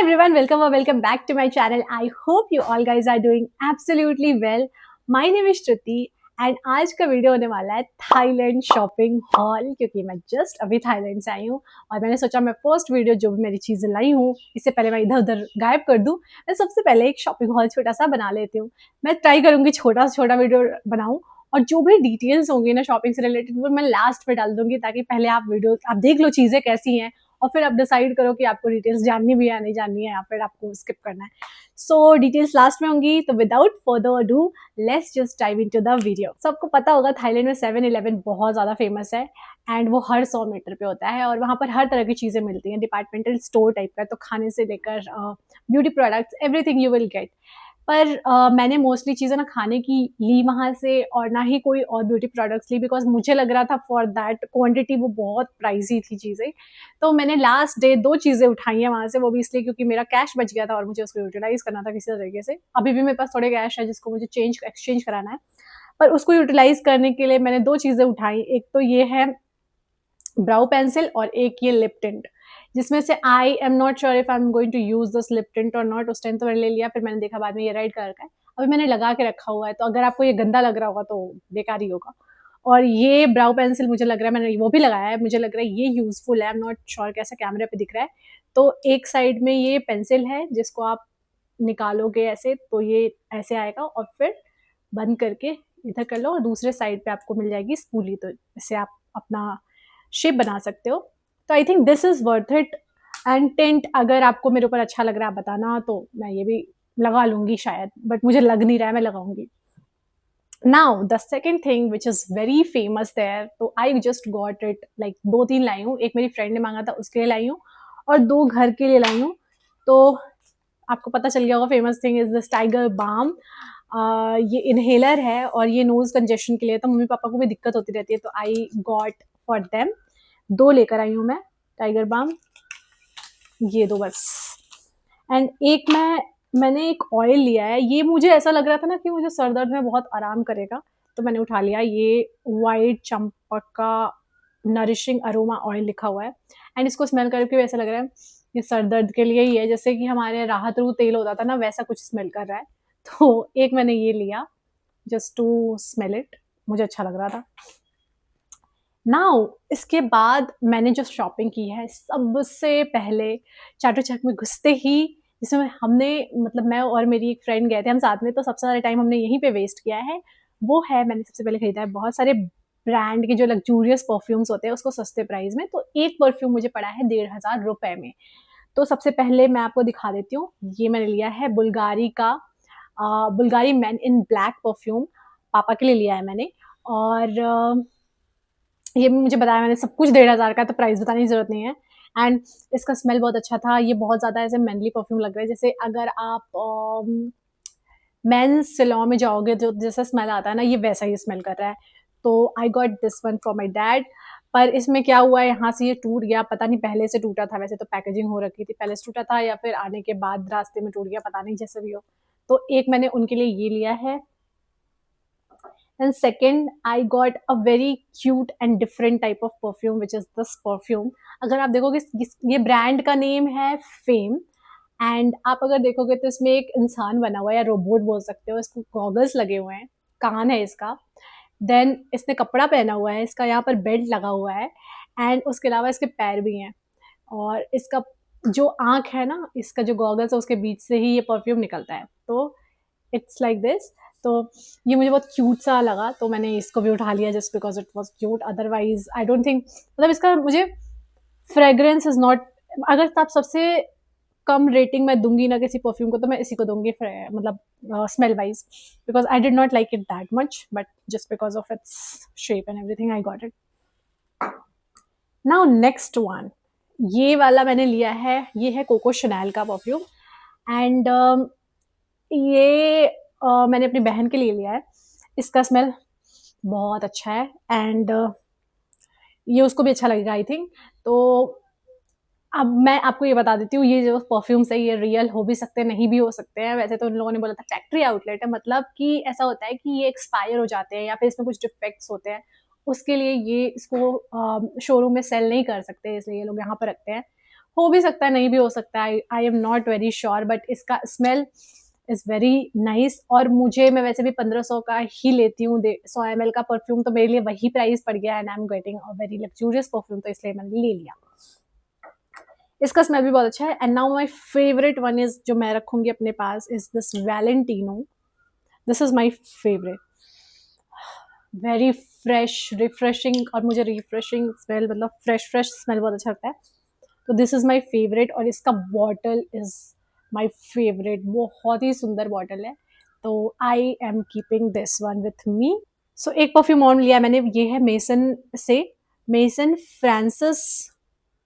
everyone, welcome or welcome back to my channel. I hope you all guys are doing absolutely well. My name is Shruti and आज का video होने वाला है Thailand shopping hall, क्योंकि मैं just अभी Thailand से आई हूँ और मैंने सोचा मैं फर्स्ट वीडियो जो भी मेरी चीज़ें लाई हूँ इससे पहले मैं इधर उधर गायब कर दूँ, मैं सबसे पहले एक शॉपिंग हॉल छोटा सा बना लेती हूँ। मैं ट्राई करूँगी छोटा से छोटा वीडियो बनाऊँ और जो भी डिटेल्स होंगी ना शॉपिंग से रिलेटेड वो मैं लास्ट में डाल दूंगी, ताकि पहले आप देख लो चीज़ें कैसी हैं और फिर आप डिसाइड करो कि आपको डिटेल्स जाननी भी है या नहीं जाननी है या फिर आपको स्किप करना है। सो डिटेल्स लास्ट में होंगी, तो without further ado let's just dive into the video. सबको पता होगा थाईलैंड में 7-Eleven बहुत ज़्यादा फेमस है एंड वो हर 100 मीटर पे होता है और वहाँ पर हर तरह की चीज़ें मिलती हैं, डिपार्टमेंटल स्टोर टाइप का, तो खाने से लेकर beauty products everything you will get. पर मैंने मोस्टली चीज़ें ना खाने की ली वहाँ से और ना ही कोई और ब्यूटी प्रोडक्ट्स ली, बिकॉज मुझे लग रहा था फॉर दैट क्वांटिटी वो बहुत प्राइसी थी चीज़ें। तो मैंने लास्ट डे 2 चीज़ें उठाई हैं वहाँ से, वो भी इसलिए क्योंकि मेरा कैश बच गया था और मुझे उसको यूटिलाइज़ करना था किसी तरीके से। अभी भी मेरे पास थोड़े कैश है जिसको मुझे एक्सचेंज कराना है, पर उसको यूटिलाइज़ करने के लिए मैंने 2 चीज़ें उठाई। एक तो ये है ब्राउ पेंसिल और एक ये लिप टिंट, जिसमें से I am not sure if I am going to use this lip tint और नॉट। उस टाइम तो मैंने ले लिया, फिर मैंने देखा बाद में ये रेड कलर का है, अभी मैंने लगा के रखा हुआ है, तो अगर आपको ये गंदा लग रहा होगा तो बेकार ही होगा। और ये ब्राउ पेंसिल मुझे लग रहा है, मैंने वो भी लगाया है, मुझे लग रहा है ये यूजफुल है, आई एम नॉट श्योर कैसा कैमरे पे दिख रहा है। तो एक साइड में ये पेंसिल है जिसको आप निकालोगे ऐसे तो ये ऐसे आएगा और फिर बंद करके इधर कर लो और दूसरे साइड पे आपको मिल जाएगी स्पूली, तो इससे आप अपना शेप बना सकते हो। तो I think this is worth it. And tent अगर आपको मेरे ऊपर अच्छा लग रहा है बताना, तो मैं ये भी लगा लूंगी शायद, बट मुझे लग नहीं रहा है, मैं लगाऊंगी। Now the second thing which is very famous there, तो I just got it, like 2-3 लाई हूँ। एक मेरी फ्रेंड ने मांगा था उसके लिए लाई हूँ और 2 घर के लिए लाई हूँ। तो आपको पता चल गया होगा, famous thing is this tiger balm. ये इनहेलर है और ये नोज कंजेशन के लिए, तो मम्मी पापा को भी दिक्कत होती रहती है, तो आई गॉट फॉर देम 2 लेकर आई हूँ मैं टाइगर बाम, ये 2 बस। एंड एक मैंने एक ऑयल लिया है, ये मुझे ऐसा लग रहा था ना कि मुझे सर दर्द में बहुत आराम करेगा, तो मैंने उठा लिया। ये white Champaka nourishing aroma oil लिखा हुआ है एंड इसको स्मेल करके ऐसा लग रहा है ये सर दर्द के लिए ही है, जैसे कि हमारे राहत रू तेल होता था ना, वैसा कुछ स्मेल कर रहा है। तो एक मैंने ये लिया जस्ट टू स्मेल इट, मुझे अच्छा लग रहा था। नाउ इसके बाद मैंने जो शॉपिंग की है, सबसे पहले चाटू चक में घुसते ही, जिसमें हमने मतलब मैं और मेरी एक फ्रेंड गए थे हम साथ में, तो सबसे ज़्यादा टाइम हमने यहीं पे वेस्ट किया है। वो है, मैंने सबसे पहले खरीदा है बहुत सारे ब्रांड के जो लग्जूरियस परफ्यूम्स होते हैं उसको सस्ते प्राइस में। तो एक परफ्यूम मुझे पड़ा है 1,500 रुपये में। तो सबसे पहले मैं आपको दिखा देती हूँ, ये मैंने लिया है बुल्गारी का Bulgari man in black perfume, पापा के लिए लिया है मैंने। और ये भी मुझे बताया मैंने, सब कुछ 1,500 का, तो प्राइस बताने की जरूरत नहीं है। एंड इसका स्मेल बहुत अच्छा था, ये बहुत ज़्यादा ऐसे मैनली परफ्यूम लग रहा है, जैसे अगर आप मेंस सैलून में जाओगे तो जैसा स्मेल आता है ना, ये वैसा ही स्मेल कर रहा है। तो I got this one for my dad. पर इसमें क्या हुआ है, यहाँ से ये टूट गया, पता नहीं पहले से टूटा था, वैसे तो पैकेजिंग हो रखी थी, पहले से टूटा था या फिर आने के बाद रास्ते में टूट गया, पता नहीं, जैसे भी हो। तो एक मैंने उनके लिए ये लिया है। And second, I got a very cute and different type of perfume, which is this perfume. अगर आप देखोगे ये ब्रांड का नेम है फेम, एंड आप अगर देखोगे तो इसमें एक इंसान बना हुआ है या रोबोट बोल सकते हो, इसको गॉगल्स लगे हुए हैं, कान है इसका, देन इसने कपड़ा पहना हुआ है, इसका यहाँ पर बेल्ट लगा हुआ है एंड उसके अलावा इसके पैर भी हैं और इसका जो आँख है ना, इसका जो गॉगल्स है उसके बीच से ही ये परफ्यूम निकलता है। तो इट्स लाइक दिस। तो ये मुझे बहुत क्यूट सा लगा, तो मैंने इसको भी उठा लिया just because it was cute. Otherwise I don't think, मतलब इसका मुझे फ्रेग्रेंस इज नॉट, अगर आप सबसे कम रेटिंग मैं दूंगी ना किसी परफ्यूम को, तो मैं इसी को दूंगी, मतलब smell wise, because I did not like it that much, but just because of its shape and everything I got it. Now next one, ये वाला मैंने लिया है, ये है कोको शनैल का परफ्यूम एंड ये मैंने अपनी बहन के लिए लिया है। इसका स्मेल बहुत अच्छा है एंड ये उसको भी अच्छा लगेगा आई थिंक। तो अब मैं आपको ये बता देती हूँ, ये जो परफ्यूम्स है ये रियल हो भी सकते हैं, नहीं भी हो सकते हैं। वैसे तो उन लोगों ने बोला था फैक्ट्री आउटलेट है, मतलब कि ऐसा होता है कि ये एक्सपायर हो जाते हैं या फिर इसमें कुछ डिफेक्ट्स होते हैं, उसके लिए ये इसको शोरूम में सेल नहीं कर सकते, इसलिए ये लोग यहाँ पर रखते हैं। हो भी सकता है, नहीं भी हो सकता है, आई am not very sure, but इसका स्मेल इज़ वेरी नाइस। और मैं वैसे भी 1500 का ही लेती हूँ, 100 ml का परफ्यूम, तो मेरे लिए वही प्राइस पड़ गया, and I am getting a very luxurious perfume, तो इसलिए मैंने ले लिया। इसका स्मेल भी बहुत अच्छा है। And now my favourite one is, जो मैं रखूंगी अपने पास, is this Valentino. This is my favourite, very fresh, refreshing, और मुझे रिफ्रेशिंग स्मेल मतलब फ्रेश स्मेल बहुत अच्छा लगता है, तो दिस इज माई फेवरेट। और इसका बॉटल इज माई फेवरेट, बहुत ही सुंदर बॉटल है, तो I am keeping this one with me. So एक परफ्यूम और लिया मैंने, ये है मेसन से, Maison Francis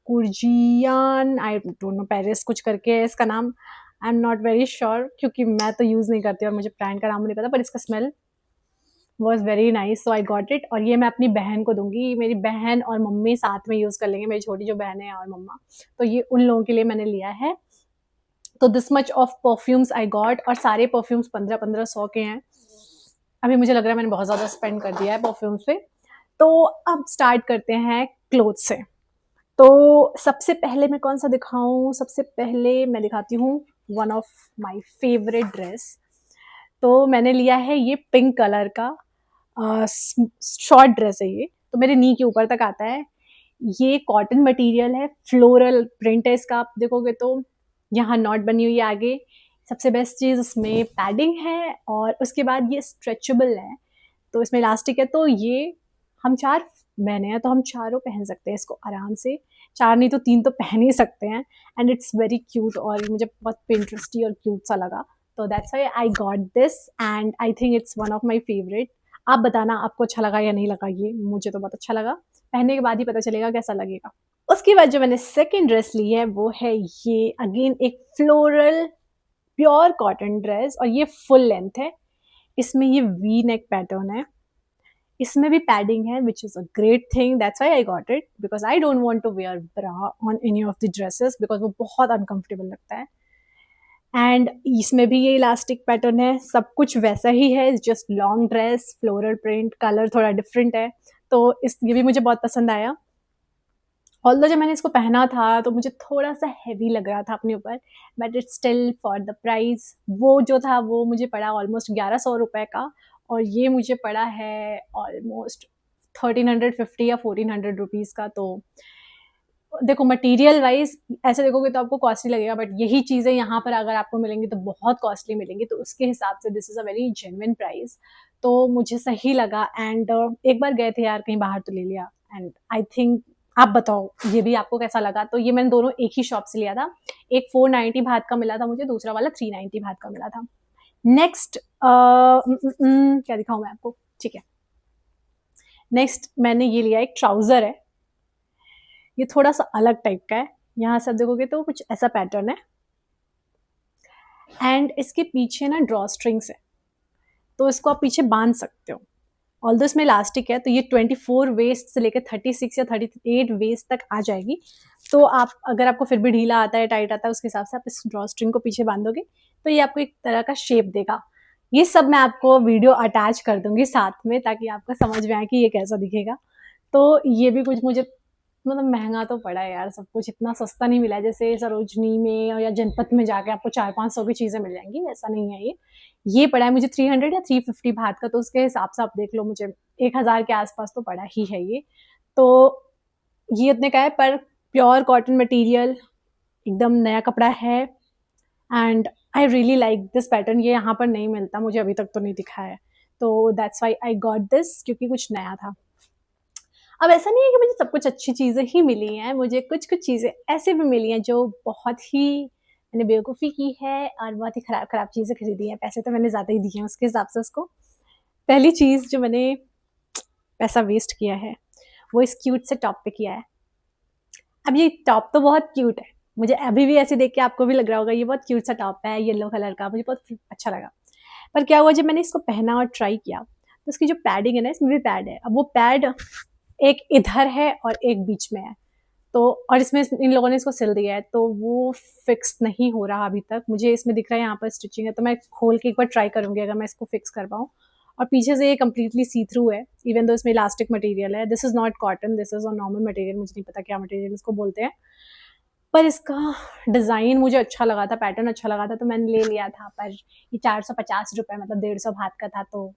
Kurkdjian, I don't know, Paris कुछ करके है इसका नाम, I am not very sure, क्योंकि मैं तो यूज़ नहीं करती और मुझे ब्रांड का नाम नहीं पता, पर इसका smell was very nice, so I got it. और ये मैं अपनी बहन को दूंगी, मेरी बहन और मम्मी साथ में यूज़ कर लेंगे, मेरी छोटी जो बहन है और मम्मा, तो ये उन लोगों के लिए मैंने लिया है। तो this much of perfumes I got, और सारे परफ्यूम्स 1500 के हैं। अभी मुझे लग रहा है मैंने बहुत ज़्यादा स्पेंड कर दिया है परफ्यूम्स पे। तो अब स्टार्ट करते हैं क्लोथ से। तो सबसे पहले मैं कौन सा दिखाऊं? सबसे पहले मैं दिखाती हूँ one of my favourite dress. तो मैंने लिया है ये पिंक कलर का शॉर्ट ड्रेस है ये, तो मेरे नी के ऊपर तक आता है। ये कॉटन मटेरियल है, फ्लोरल प्रिंट है इसका, आप देखोगे तो यहाँ नॉट बनी हुई है आगे। सबसे बेस्ट चीज़ इसमें पैडिंग है, और उसके बाद ये स्ट्रेचेबल है, तो इसमें इलास्टिक है, तो ये हम 4 बहनें हैं, तो हम चारों पहन सकते हैं इसको आराम से, 4 नहीं तो 3 तो पहन ही सकते हैं। एंड इट्स वेरी क्यूट, और मुझे बहुत पिंटरेस्टी और क्यूट सा लगा, तो that's why I got this, and I think it's one of my favourite. आप बताना आपको अच्छा लगा या नहीं लगा, ये मुझे तो बहुत अच्छा लगा, पहनने के बाद ही पता चलेगा कैसा लगेगा। उसके बाद जो मैंने सेकेंड ड्रेस ली है वो है ये, अगेन एक फ्लोरल प्योर कॉटन ड्रेस, और ये फुल लेंथ है, इसमें ये वी नेक पैटर्न है, इसमें भी पैडिंग है, which is a great thing, that's why I got it, because I don't want to wear bra on any of the dresses, because वो बहुत अनकंफर्टेबल लगता है। एंड इसमें भी ये इलास्टिक पैटर्न है, सब कुछ वैसा ही है, just long dress, floral print, colour थोड़ा डिफरेंट है, तो ये भी मुझे बहुत पसंद आया। ऑल्दो जब मैंने इसको पहना था तो मुझे थोड़ा सा हैवी लग रहा था अपने ऊपर, but it's still for the price, वो जो था वो मुझे पड़ा ऑलमोस्ट 1100 रुपये का, और ये मुझे पड़ा है ऑलमोस्ट 1350 या 1400 रुपीज़ का। तो देखो मटेरियल वाइज ऐसे देखोगे तो आपको कॉस्टली लगेगा, बट यही चीज़ें यहाँ पर अगर आपको मिलेंगी तो बहुत कॉस्टली मिलेंगी, तो उसके हिसाब से this is a very genuine price, तो मुझे सही लगा। एंड एक बार गए थे यार कहीं बाहर तो ले लिया, एंड आई थिंक आप बताओ ये भी आपको कैसा लगा। तो ये मैंने दोनों एक ही शॉप से लिया था, एक 490 भात का मिला था मुझे, दूसरा वाला 390 भात का मिला था। नेक्स्ट क्या दिखाऊं मैं आपको, ठीक है, नेक्स्ट मैंने ये लिया, एक ट्राउज़र है, ये थोड़ा सा अलग टाइप का है, यहाँ से आप देखोगे तो कुछ ऐसा पैटर्न है, एंड इसके पीछे ना ड्रॉ स्ट्रिंग्स है, तो इसको आप पीछे बांध सकते हो, ऑल्दो इसमें इलास्टिक है, तो ये 24 वेस्ट से लेकर 36 या 38 वेस्ट तक आ जाएगी। तो आप अगर आपको फिर भी ढीला आता है, टाइट आता है, उसके हिसाब से आप इस ड्रॉ स्ट्रिंग को पीछे बांधोगे तो ये आपको एक तरह का शेप देगा। ये सब मैं आपको वीडियो अटैच कर दूंगी साथ में, ताकि आपको समझ में आए कि ये कैसा दिखेगा। तो ये भी कुछ मुझे मतलब महंगा तो पड़ा है यार, सब कुछ इतना सस्ता नहीं मिला है, जैसे सरोजनी में या जनपथ में जाके आपको 400-500 की चीज़ें मिल जाएंगी, ऐसा नहीं है। ये पड़ा है मुझे 300 या 350 भात का, तो उसके हिसाब से आप देख लो, मुझे 1000 के आसपास तो पड़ा ही है ये। तो ये इतने का है, पर प्योर कॉटन मटेरियल, एकदम नया कपड़ा है, and I really like this pattern. ये यहाँ पर नहीं मिलता, मुझे अभी तक तो नहीं दिखा है, तो that's why I got this, क्योंकि कुछ नया था। अब ऐसा नहीं है कि मुझे सब कुछ अच्छी चीज़ें ही मिली हैं, मुझे कुछ कुछ चीज़ें ऐसे भी मिली हैं जो बहुत ही मैंने बेवकूफ़ी की है, और बहुत ही ख़राब ख़राब चीज़ें खरीदी हैं, पैसे तो मैंने ज़्यादा ही दिए हैं उसके हिसाब से उसको। पहली चीज़ जो मैंने पैसा वेस्ट किया है वो इस क्यूट से टॉप पे किया है। अब ये टॉप तो बहुत क्यूट है, मुझे अभी भी ऐसे देख के आपको भी लग रहा होगा ये बहुत क्यूट सा टॉप है, येलो कलर का, मुझे बहुत अच्छा लगा। पर क्या हुआ, जब मैंने इसको पहना और ट्राई किया तो उसकी जो पैडिंग है ना, इसमें भी पैड है। अब वो पैड एक इधर है और एक बीच में है, तो और इसमें इन लोगों ने इसको सिल दिया है, तो वो फिक्स नहीं हो रहा अभी तक। मुझे इसमें दिख रहा है यहाँ पर स्टिचिंग है, तो मैं खोल के एक बार ट्राई करूँगी अगर मैं इसको फिक्स कर पाऊँ। और पीछे से ये कम्प्लीटली सी थ्रू है, इवन दो इसमें इलास्टिक मटेरियल है। This is not cotton, this is a normal material, मुझे नहीं पता क्या मटेरियल इसको बोलते हैं, पर इसका डिज़ाइन मुझे अच्छा लगा था, पैटर्न अच्छा लगा था, तो मैंने ले लिया था। पर ये 450 रुपए, मतलब 150 बात का था, तो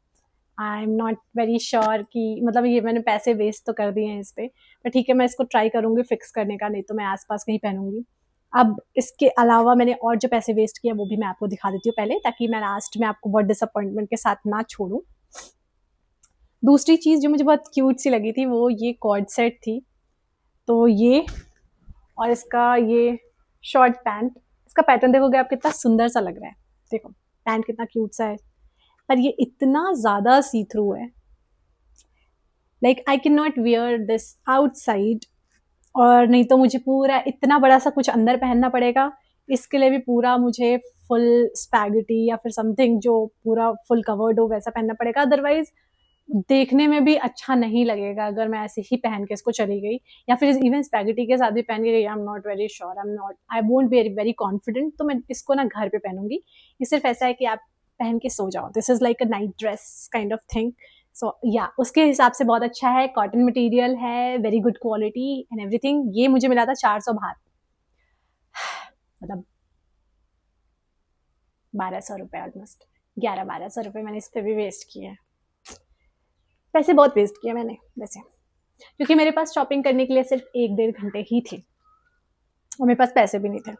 I am not very sure कि मतलब ये मैंने पैसे वेस्ट तो कर दिए हैं इस पे। पर ठीक है, मैं इसको ट्राई करूँगी फिक्स करने का, नहीं तो मैं आस-पास कहीं पहनूँगी। अब इसके अलावा मैंने और जो पैसे वेस्ट किए, वो भी मैं आपको दिखा देती हूँ पहले, ताकि मैं लास्ट में आपको बहुत डिसअपॉइंटमेंट के साथ ना छोड़ूँ। दूसरी चीज़ जो मुझे बहुत क्यूट सी लगी थी, वो ये कॉर्ड सेट थी। तो ये, और इसका ये शॉर्ट पैंट, इसका पैटर्न देखोगे आप कितना सुंदर सा लग रहा है। देखो पैंट कितना क्यूट सा है, पर ये इतना ज़्यादा सी थ्रू है, like I can not wear this outside. और नहीं तो मुझे पूरा इतना बड़ा सा कुछ अंदर पहनना पड़ेगा, इसके लिए भी पूरा मुझे फुल स्पैगेटी या फिर समथिंग जो पूरा फुल कवर्ड हो वैसा पहनना पड़ेगा। अदरवाइज देखने में भी अच्छा नहीं लगेगा अगर मैं ऐसे ही पहन के इसको चली गई, या फिर इवन स्पैगेटी के साथ भी पहन के गई। आई am not very sure, I won't be very confident. तो मैं इसको ना घर पे पहनूंगी। ये सिर्फ ऐसा है कि आप पहन के सो जाओ, this is like a night dress kind of thing. So या उसके हिसाब से बहुत अच्छा है, कॉटन मटेरियल है, very good quality and everything. ये मुझे मिला था 400 बात, मतलब 1200 रुपये, ऑलमोस्ट 1100-1200 रुपये मैंने इस पर भी वेस्ट किए हैं। पैसे बहुत वेस्ट किए मैंने वैसे, क्योंकि मेरे पास शॉपिंग करने के लिए सिर्फ 1-1.5 घंटे ही थे, और मेरे पास पैसे भी नहीं थे।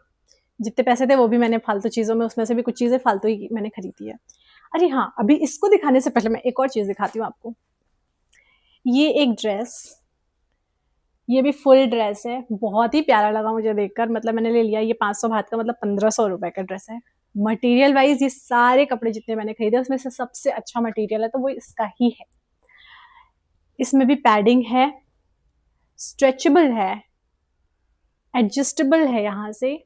जितने पैसे थे वो भी मैंने फालतू चीज़ों में, उसमें से भी कुछ चीज़ें फालतू ही मैंने खरीदी है। अरे हाँ, अभी इसको दिखाने से पहले मैं एक और चीज़ दिखाती हूँ आपको। ये एक ड्रेस, ये भी फुल ड्रेस है, बहुत ही प्यारा लगा मुझे देखकर। मतलब मैंने ले लिया, ये 500 बात का, मतलब 1500 रुपए का ड्रेस है। मटेरियल वाइज ये सारे कपड़े जितने मैंने खरीदे उसमें से सबसे अच्छा मटेरियल है तो वो इसका ही है। इसमें भी पैडिंग है, स्ट्रेचेबल है, एडजस्टेबल है यहाँ से।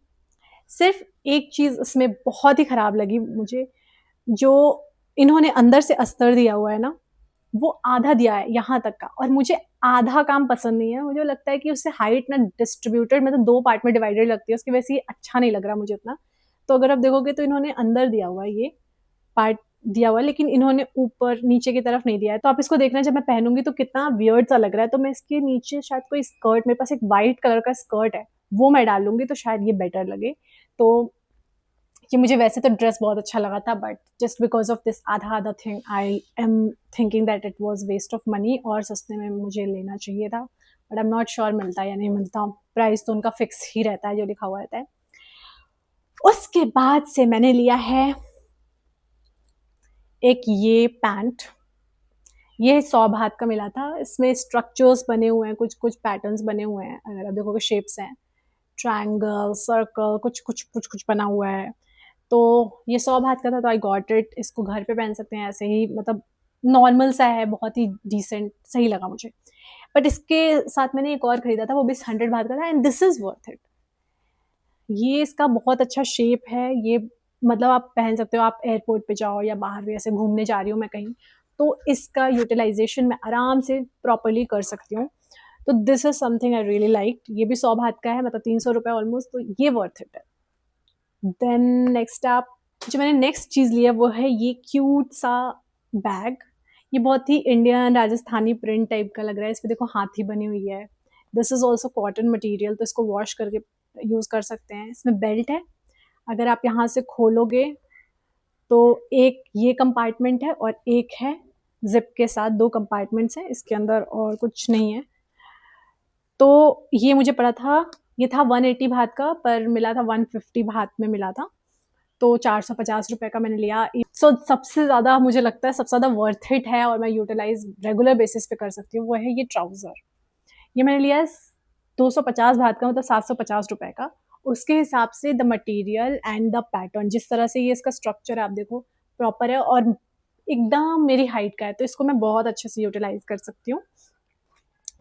सिर्फ एक चीज़ इसमें बहुत ही खराब लगी मुझे, जो इन्होंने अंदर से अस्तर दिया हुआ है ना, वो आधा दिया है यहाँ तक का, और मुझे आधा काम पसंद नहीं है। मुझे लगता है कि उससे हाइट ना डिस्ट्रीब्यूटेड, मतलब 2 पार्ट में डिवाइडेड लगती है, उसकी वजह से ये अच्छा नहीं लग रहा मुझे उतना। तो अगर आप देखोगे तो इन्होंने अंदर दिया हुआ है, ये पार्ट दिया हुआ है, लेकिन इन्होंने ऊपर नीचे की तरफ नहीं दिया है। तो आप इसको देखना, जब मैं पहनूंगी तो कितना वियर्ड सा लग रहा है। तो मैं इसके नीचे शायद कोई स्कर्ट, मेरे पास एक वाइट कलर का स्कर्ट है, वो मैं डाल लूंगी तो शायद ये बेटर लगे। तो कि मुझे वैसे तो ड्रेस बहुत अच्छा लगा था, but just because of this आधा आधा thing I am thinking that it was waste of money, और सस्ते में मुझे लेना चाहिए था। But I am not sure मिलता है या नहीं मिलता, प्राइस तो उनका फिक्स ही रहता है जो लिखा हुआ रहता है। उसके बाद से मैंने लिया है एक ये पैंट, ये 100 बात का मिला था। इसमें स्ट्रक्चर्स बने हुए हैं, कुछ कुछ पैटर्न्स बने हुए हैं, अगर आप देखोगे शेप्स हैं, ट्रायंगल, सर्कल, कुछ कुछ कुछ कुछ बना हुआ है। तो ये 100 बात का था, तो आई गॉट इट। इसको घर पे पहन सकते हैं ऐसे ही, मतलब नॉर्मल सा है, बहुत ही डिसेंट, सही लगा मुझे। बट इसके साथ मैंने एक और खरीदा था, वो भी 100 बात का था, and this is worth it. ये इसका बहुत अच्छा शेप है, ये मतलब आप पहन सकते हो, आप एयरपोर्ट पे जाओ या बाहर भी ऐसे घूमने जा रही हूँ मैं कहीं, तो इसका यूटिलाइजेशन मैं आराम से प्रॉपरली कर सकती हूँ। तो this is something I really like. ये भी 100 बात का है, मतलब 300 रुपये ऑलमोस्ट, तो ये वर्थ इट है। देन नेक्स्ट आप, जो मैंने नेक्स्ट चीज़ लिया वो है ये क्यूट सा बैग। ये बहुत ही इंडियन राजस्थानी प्रिंट टाइप का लग रहा है, इस पर देखो हाथी बनी हुई है। This is also cotton material, तो इसको वॉश करके यूज़ कर सकते हैं। इसमें बेल्ट है, अगर आप यहाँ से खोलोगे तो एक ये कंपार्टमेंट है और एक है जिप के साथ, 2 कंपार्टमेंट्स हैं इसके अंदर और कुछ नहीं है। तो ये मुझे पड़ा था, ये था 180 बात का, पर मिला था 150 बात में मिला था, तो 450 रुपये का मैंने लिया। सो सबसे ज़्यादा मुझे लगता है सबसे ज़्यादा वर्थ इट है, और मैं यूटिलाइज रेगुलर बेसिस पे कर सकती हूँ, वो है ये ट्राउज़र। ये मैंने लिया है 250 बात का, मतलब 750 रुपये का। उसके हिसाब से the material and the pattern, जिस तरह से ये इसका स्ट्रक्चर है, आप देखो प्रॉपर है और एकदम मेरी हाइट का है, तो इसको मैं बहुत अच्छे से यूटिलाइज कर सकती हूँ।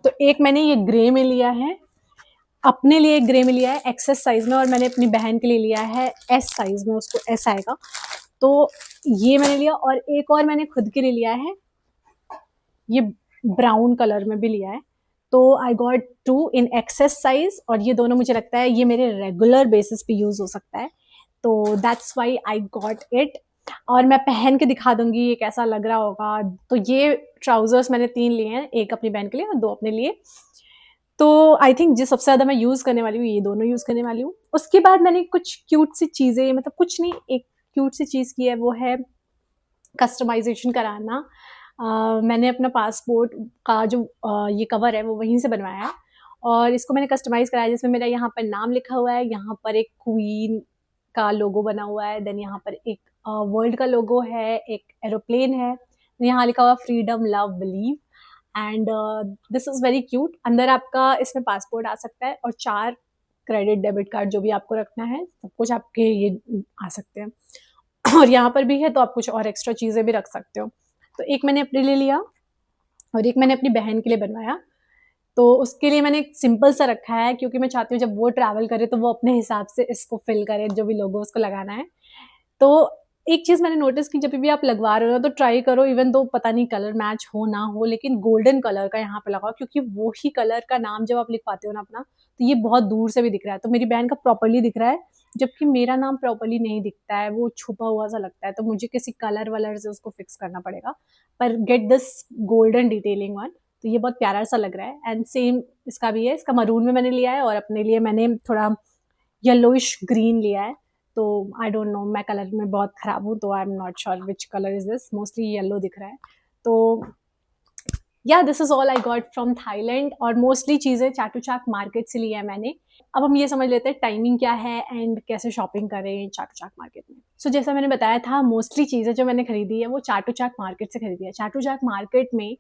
तो एक मैंने ये ग्रे में लिया है, अपने लिए एक ग्रे में लिया है एक्सेस साइज में, और मैंने अपनी बहन के लिए लिया है एस साइज में, उसको एस आएगा। तो ये मैंने लिया, और एक और मैंने खुद के लिए लिया है, ये ब्राउन कलर में भी लिया है। तो I got 2 in excess size, और ये दोनों मुझे लगता है ये मेरे रेगुलर बेसिस पे यूज हो सकता है, तो that's why I got it. और मैं पहन के दिखा दूंगी ये कैसा लग रहा होगा। तो ये ट्राउजर्स मैंने 3 लिए हैं, एक अपनी बहन के लिए और 2 अपने लिए। तो आई थिंक जो सबसे ज़्यादा मैं यूज़ करने वाली हूँ ये दोनों यूज़ करने वाली हूँ। उसके बाद मैंने कुछ क्यूट सी चीज़ें, मतलब कुछ नहीं, एक क्यूट सी चीज़ की है, वो है कस्टमाइज़ेशन कराना। मैंने अपना पासपोर्ट का जो ये कवर है वो वहीं से बनवाया है, और इसको मैंने कस्टमाइज़ कराया, जिसमें मेरा यहाँ पर नाम लिखा हुआ है, यहाँ पर एक क्वीन का लोगो बना हुआ है, देन यहाँ पर एक वर्ल्ड का लोगो है, एक एरोप्लेन है, यहाँ लिखा हुआ freedom love believe, and this is very cute. अंदर आपका इसमें पासपोर्ट आ सकता है, और 4 क्रेडिट डेबिट कार्ड जो भी आपको रखना है सब कुछ आपके ये आ सकते हैं। और यहाँ पर भी है, तो आप कुछ और एक्स्ट्रा चीज़ें भी रख सकते हो। तो एक मैंने अपने लिए लिया और एक मैंने अपनी बहन के लिए बनवाया। तो उसके लिए मैंने एक सिंपल सा रखा है, क्योंकि मैं चाहती हूँ जब वो ट्रैवल करे तो वो अपने हिसाब से इसको फिल करे, जो भी लोगो उसको लगाना है। तो एक चीज़ मैंने नोटिस की, जब भी आप लगवा रहे हो तो ट्राई करो, इवन दो पता नहीं कलर मैच हो ना हो, लेकिन गोल्डन कलर का यहाँ पे लगाओ, क्योंकि वो ही कलर का नाम जब आप लिखवाते हो ना अपना, तो ये बहुत दूर से भी दिख रहा है। तो मेरी बहन का प्रॉपर्ली दिख रहा है, जबकि मेरा नाम प्रॉपर्ली नहीं दिखता है, वो छुपा हुआ सा लगता है। तो मुझे किसी कलर वलर से उसको फिक्स करना पड़ेगा, पर get this golden detailing one. तो ये बहुत प्यारा सा लग रहा है, एंड सेम इसका भी है, इसका मरून में मैंने लिया है, और अपने लिए मैंने थोड़ा येलोइश ग्रीन लिया है। तो आई डोंट नो, मैं कलर में बहुत खराब हूँ, तो I am not sure which colour is this, mostly yellow दिख रहा है। तो या this is all I got from Thailand, और मोस्टली चीज़ें चाटुचाक मार्केट से ली है मैंने। अब हम ये समझ लेते हैं टाइमिंग क्या है एंड कैसे शॉपिंग करें चाटुचाक मार्केट में। सो जैसा मैंने बताया था, मोस्टली चीज़ें जो मैंने खरीदी है वो चाटुचाक मार्केट से खरीदी है। चाटुचाक मार्केट में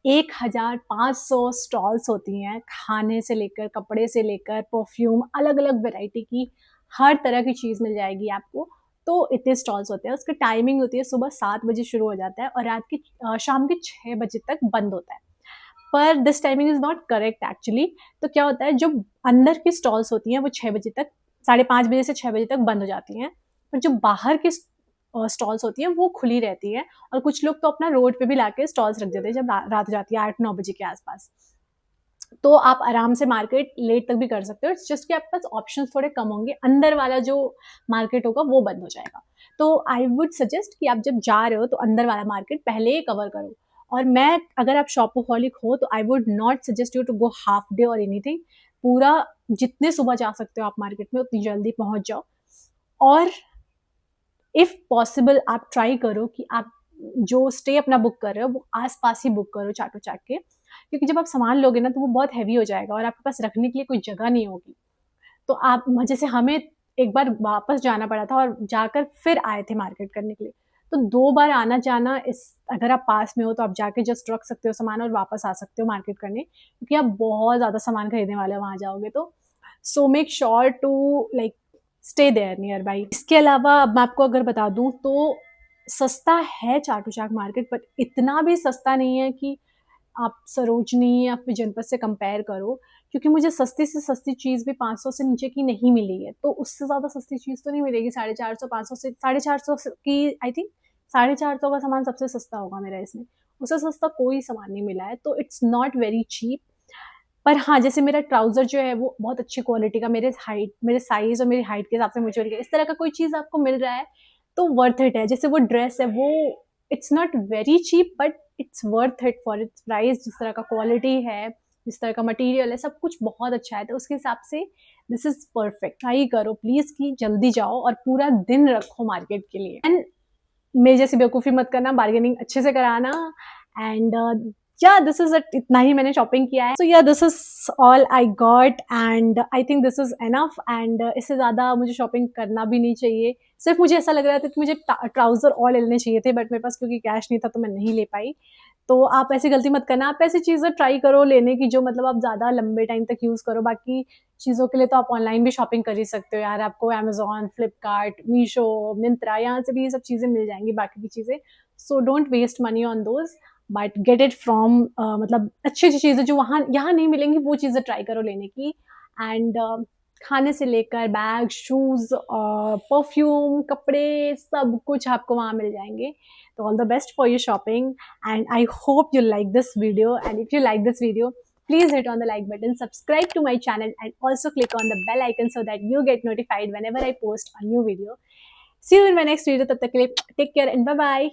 1500 स्टॉल्स होती हैं, खाने से लेकर, कपड़े से लेकर, परफ्यूम, अलग अलग वेराइटी की हर तरह की चीज़ मिल जाएगी आपको। तो इतने स्टॉल्स होते हैं। उसकी टाइमिंग होती है, सुबह 7 बजे शुरू हो जाता है और रात की शाम के 6 बजे तक बंद होता है। पर this timing is not correct actually. तो क्या होता है, जो अंदर की स्टॉल्स होती हैं वो 6 बजे तक, 5:30 बजे से 6 बजे तक बंद हो जाती हैं। पर जो बाहर की स्टॉल्स होती हैं वो खुली रहती हैं, और कुछ लोग तो अपना रोड पे भी लाके स्टॉल्स रख देते हैं जब रात हो जाती है 8-9 बजे के आसपास। तो आप आराम से मार्केट लेट तक भी कर सकते हो। इट्स जस्ट कि आपके पास ऑप्शंस थोड़े कम होंगे, अंदर वाला जो मार्केट होगा वो बंद हो जाएगा। तो आई वुड सजेस्ट कि आप जब जा रहे हो तो अंदर वाला मार्केट पहले ही कवर करो। और मैं, अगर आप शॉपोहॉलिक हो तो I would not suggest you to go half day और एनीथिंग। पूरा जितने सुबह जा सकते हो आप मार्केट में उतनी जल्दी पहुंच जाओ। और इफ़ पॉसिबल आप ट्राई करो कि आप जो स्टे अपना बुक कर रहे हो वो आस-पास ही बुक करो चाटू-चाट के, क्योंकि जब आप सामान लोगे ना तो वो बहुत हेवी हो जाएगा और आपके पास रखने के लिए कोई जगह नहीं होगी। तो आप, जैसे हमें एक बार वापस जाना पड़ा था और जाकर फिर आए थे मार्केट करने के लिए। तो 2 बार आना-जाना, इस अगर आप पास में हो तो आप जाके जस्ट रख सकते हो सामान और वापस आ सकते हो मार्केट करने, क्योंकि आप बहुत ज़्यादा सामान खरीदने वाले हो वहाँ जाओगे तो। So make sure to like stay there nearby. इसके अलावा अब मैं आपको अगर बता दूँ तो सस्ता है चाटू-चाक मार्केट, बट इतना भी सस्ता नहीं है कि आप सरोजनी या फिर जनपद से कंपेयर करो, क्योंकि मुझे सस्ती से सस्ती चीज़ भी 500 से नीचे की नहीं मिली है। तो उससे ज़्यादा सस्ती चीज़ तो नहीं मिलेगी। 450 500 से 450 की, आई थिंक 450 का सामान सबसे सस्ता होगा मेरा इसमें। उससे सस्ता कोई सामान नहीं मिला है, तो इट्स नॉट वेरी चीप। पर हाँ, जैसे मेरा ट्राउज़र जो है वो बहुत अच्छी क्वालिटी का, मेरे साइज़ और मेरी हाइट के हिसाब से मुझे मिल गया। इस तरह का कोई चीज़ आपको मिल रहा है तो वर्थ इट है। जैसे वो ड्रेस है, वो it's not very cheap but it's worth it for its price. जिस तरह का क्वालिटी है, जिस तरह का मटेरियल है, सब कुछ बहुत अच्छा है। तो उसके हिसाब से दिस इज़ परफेक्ट। ट्राई करो प्लीज़ कि जल्दी जाओ और पूरा दिन रखो मार्केट के लिए। एंड मेरे जैसी बेवकूफ़ी मत करना, बार्गेनिंग अच्छे से कराना। एंड या दिस इज इट, इतना ही मैंने शॉपिंग किया है। सो या this is all I got and I think this is enough. And इससे ज़्यादा मुझे शॉपिंग करना भी नहीं चाहिए। सिर्फ मुझे ऐसा लग रहा था कि मुझे ट्राउज़र और लेने चाहिए थे, बट मेरे पास क्योंकि कैश नहीं था तो मैं नहीं ले पाई। तो आप ऐसी गलती मत करना। आप ऐसी चीज़ें ट्राई करो लेने की जो मतलब आप ज़्यादा लंबे टाइम तक यूज़ करो। बाकी चीज़ों के लिए तो आप ऑनलाइन भी शॉपिंग कर ही सकते हो यार। आपको अमेज़न, फ्लिपकार्ट, मीशो, मिंत्रा, यहाँ से भी ये सब चीज़ें मिल जाएंगी, बाकी की चीज़ें। So don't waste money on those, but get it from, मतलब अच्छी अच्छी चीज़ें जो वहाँ यहाँ नहीं मिलेंगी वो चीज़ें ट्राई करो लेने की। एंड खाने से लेकर बैग, शूज़, परफ्यूम, कपड़े, सब कुछ आपको वहाँ मिल जाएंगे। तो all the best for your shopping, and I hope you like this video. And if you like this video, please hit on the like button, subscribe to my channel, and also click on the bell icon so that you get notified whenever I post a new video. See you in my next video. तब तक के लिए take care and bye bye.